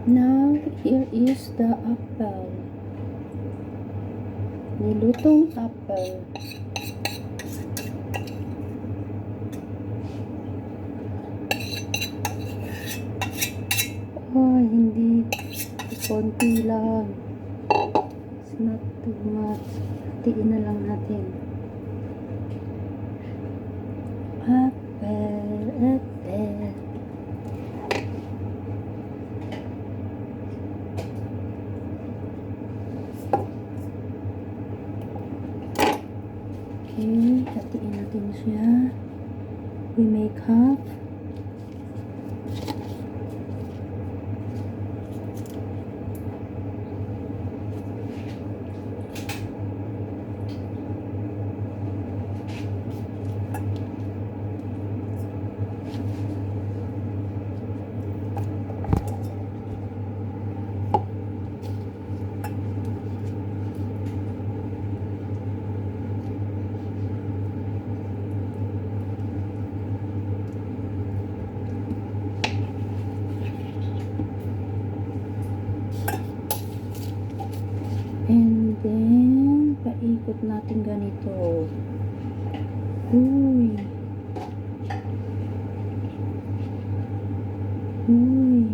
Now, here is the apple. Nilutong apple. Ay, hindi. Konti lang. It's not too much. Tiin na lang natin. Apple, apple. Okay, hatiin natin siya. We make half. And then, paikot natin ganito. Uy. Uy.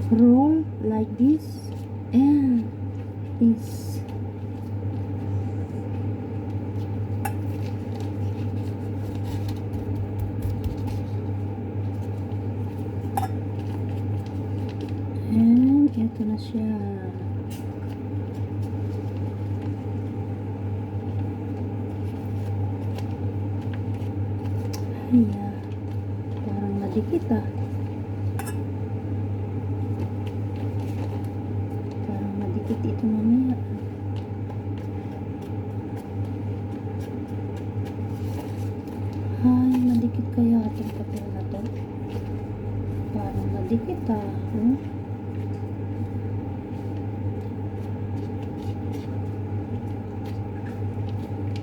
Roll like this and this. And ito na siya. Ay, parang madikit ah. Ito mamaya. Ay, madikit kaya itong papel na to. Parang madikit ah.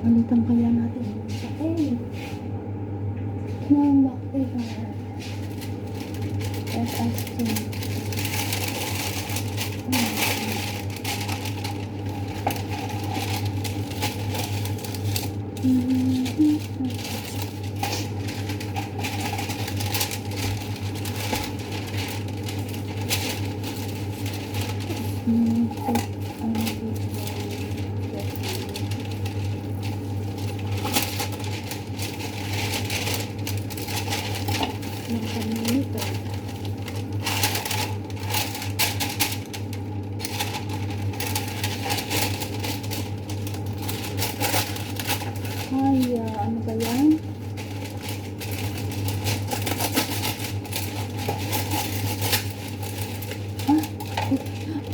Palitan kaya natin yung papel. No, paper. Let us see. Ay, ano ba yan?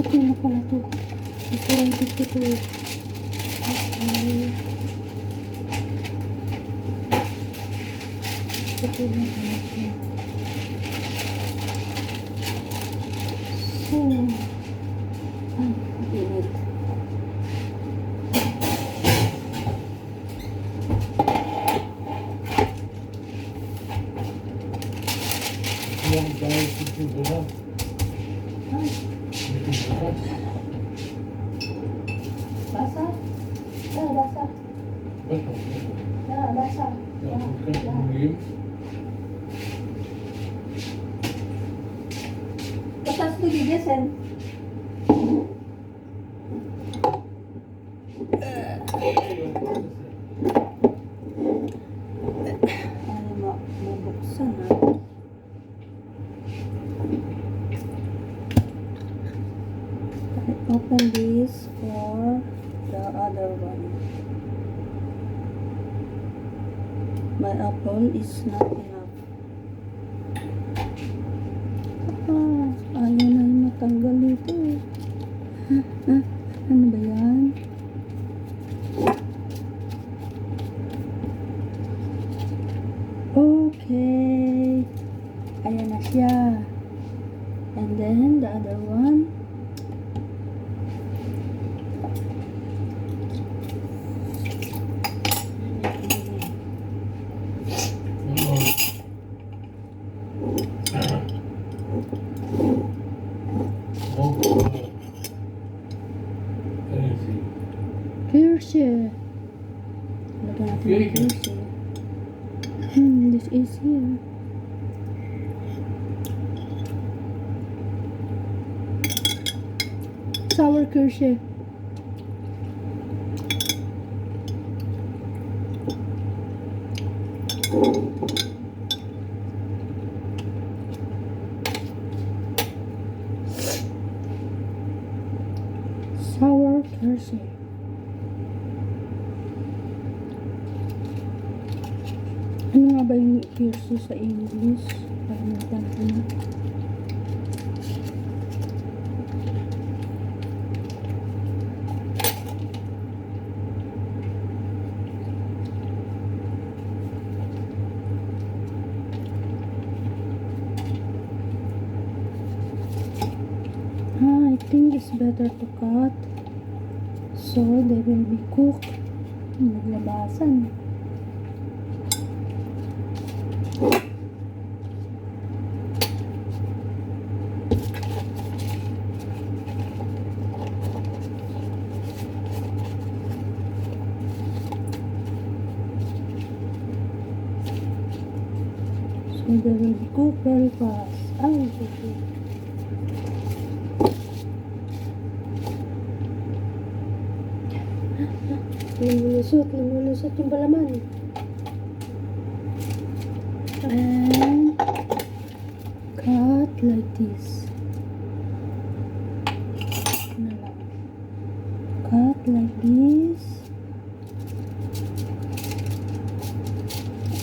Okay na pala to. Ito ay dito to. Okay. Ito na pala to. So, ay, init. Yang guys, itu berat. Basah? Ya, basah. Betul. Ya, basah. Ya, bukan mulim. Lepas tu gigisan. Ay, mabuksan ha. Open this for the other one. My apple is not enough. Ayaw na yung matanggal nito. Ano ba yan? Lagyan natin ng Cake. juice. This is here. Sour kirsche. Sour kirsche. Ano nga ba yung kirsche sa English? Palimutan ko na. I think it's better to cut so they will be cooked. Naglabasan. So they will be cooked very fast. Okay. Lumulusot yung balaman. And cut like this. Na lang. Cut like this.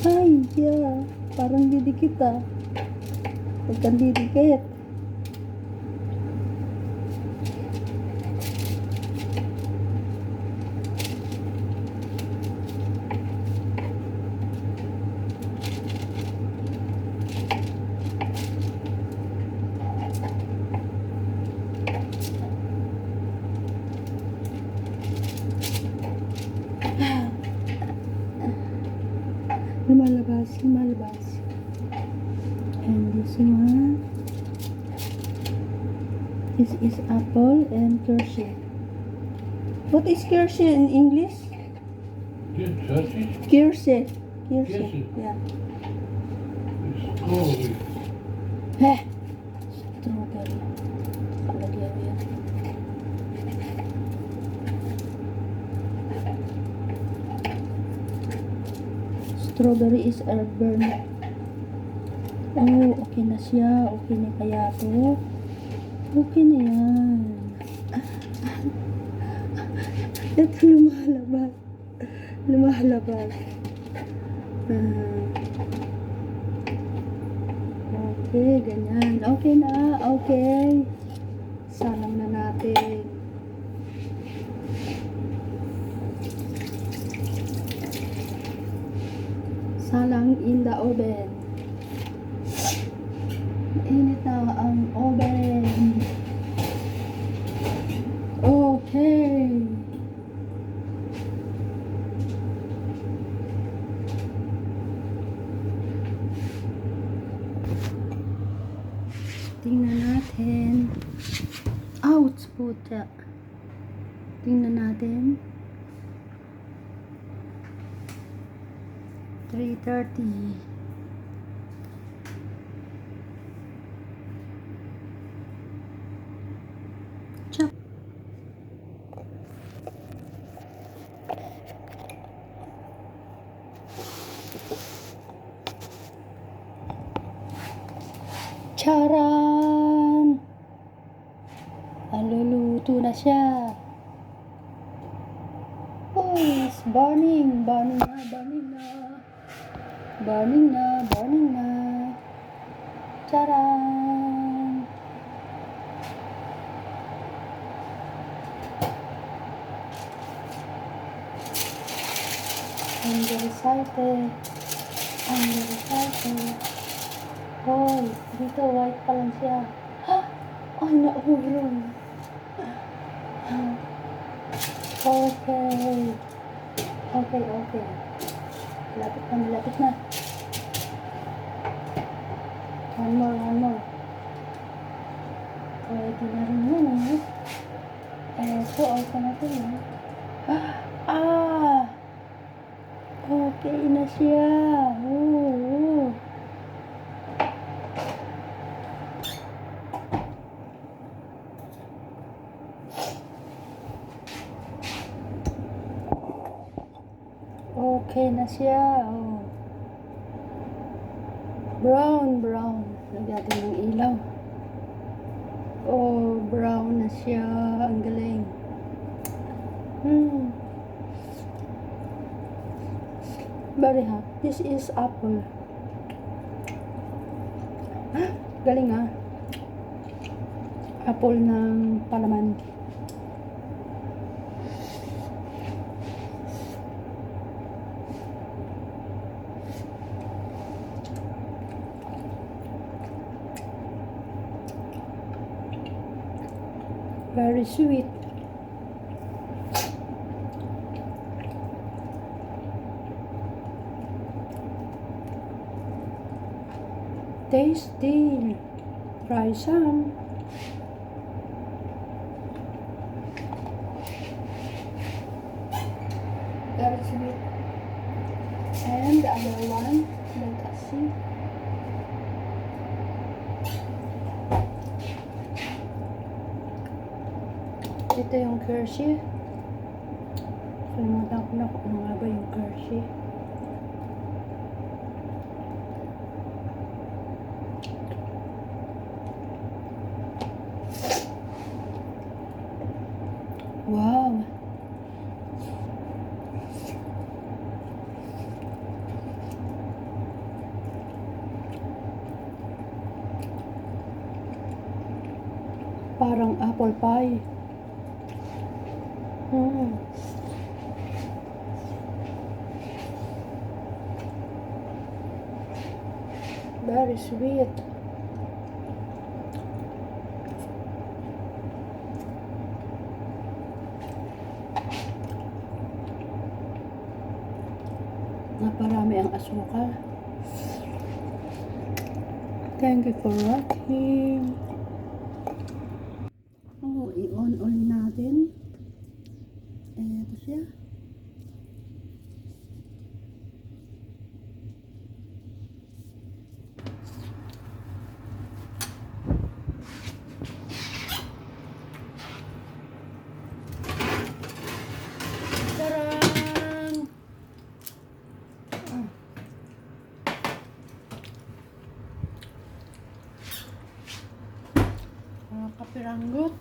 Ay, yeah. Parang didikit ah. Huwag kang didikit. Lumalabas. And this one. This is apple and kirsche. What is kirsche in English? Sausage? Kirsche. Kirsche. Yeah. Strawberry. Strawberry. Kalagyan mo yan. Strawberry is heartburn. Oh, okay na siya. Okay na kaya to. Okay na yan. Ito lumalabas. Okay, ganyan. Okay na. Okay. Salang na natin. Salang in the oven. Init na ang oven. Okay. Tingnan natin. Ouch, puta. Tingnan natin. 3:30. Chop. Charan! Aluluto na siya. Oh, it's burning. Burning na. Charan! I'm very excited. Hoy, dito white pa lang siya. Ha? Ay, naurong. Okay. Malapit na. One more. Pwede na rin yun eh. So, okay na ito yun. Okay na siya. Oo. Okay na siya. Oh. Brown, brown. Lagyan natin ng ilaw. Oh, brown na siya. Ang galing. Very hot. This is apple. Galing ah. Apple ng palaman. Very sweet. Tasty. Try some. Very sweet. And the other one, let us see. Ito yung Hershey. Kalimutan ko na kung ano nga ba yung Hershey. Wow! Parang apple pie. Very sweet. Naparami ang asukal. Thank you for watching. Oh, i-on ulit natin. Ito siya. Taran! Kapiranggot.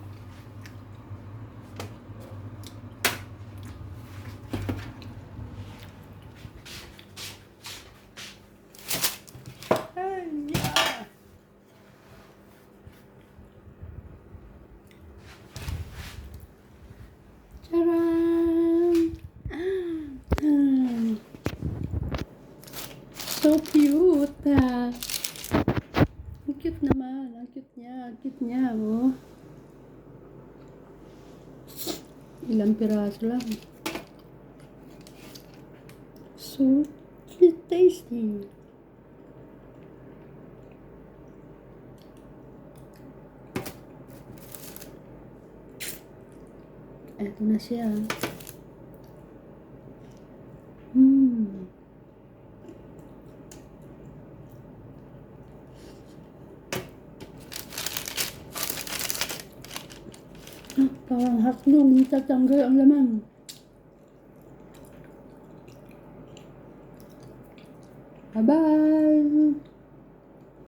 So cute. Ang cute naman. Ang cute niya. Ang cute niya. Oh. Ilang piraso lang. So tasty. Ito na siya. Parang hotdog, hindi tatanggal ang laman. Bye-bye!